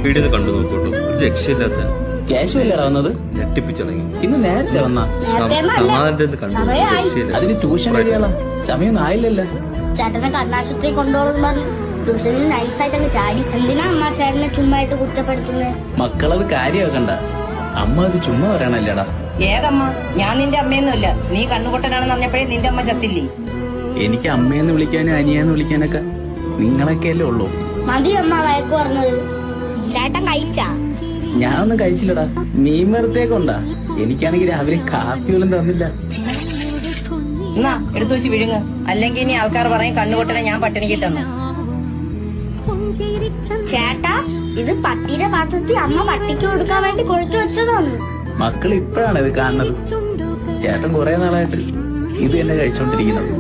Video കണ്ടു നോക്കൂട്ടോ, ഒരു രക്ഷയില്ലാത്ത ക്യാഷ് അല്ലടാ വന്നത്. ഞെട്ടിപ്പിച്ചിറങ്ങി. ഇന്ന് നേരത്തെ വന്നാ സമാധാനത്തിൽ കണ്ടു, ഒരു രക്ഷയില്ല. അതിന് ട്യൂഷൻ കഴിയാളാ, സമയം ആയില്ലല്ലോ. ചേട്ടനെ കണ്ണാശുപത്രി കൊണ്ടുപോകും പറഞ്ഞു ട്യൂഷനിൽ നൈസായിട്ട് അങ്ങ് ചാടി. എന്തിനാ അമ്മ ചേട്ടനെ ചുമ്മായിട്ട് കുറ്റപ്പെടുത്തുന്നത്? മക്കളത് കാര്യമാക്കണ്ട, അമ്മ അത് ചുമ്മാ പറയണല്ലേടാ. ഏതമ്മ? ഞാൻ നിന്റെ അമ്മയൊന്നുമല്ല. നീ കണ്ണുപൊട്ടനാണെന്ന് അറിഞ്ഞപ്പോഴേ നിന്റെ അമ്മ ചത്തില്ലേ? എനിക്ക് അമ്മയെന്ന് വിളിക്കാനും അനിയെന്ന് വിളിക്കാനൊക്കെ നിങ്ങളൊക്കെയല്ലേ ഉള്ളൂ. മതി അമ്മ വഴക്ക് പറഞ്ഞത്. ചേട്ടൻ കഴിച്ചാ? ഞാനൊന്നും കഴിച്ചില്ലടാ, മീൻ വറുത്തേക്കൊണ്ടാ. എനിക്കാണെങ്കിൽ രാവിലെ കാപ്പി പോലും തന്നില്ല. എന്നാ എടുത്തു വെച്ച് വിഴുങ്ങ്, അല്ലെങ്കിൽ ഇനി ആൾക്കാർ പറയും കണ്ണുപൊട്ടനെ ഞാൻ പട്ടിണിക്ക് തന്നു. ചേട്ടാ, ഇത് പട്ടിയുടെ പാത്രത്തിൽ അമ്മ പട്ടിക്ക് കൊടുക്കാൻ വേണ്ടി കൊഴുത്തു വെച്ചതാണ്. മക്കൾ ഇപ്പോഴാണ് ഇത് കാണുന്നത്. ചേട്ടൻ കുറെ നാളായിട്ട് ഇത് തന്നെ കഴിച്ചോണ്ടിരിക്കുന്നത്.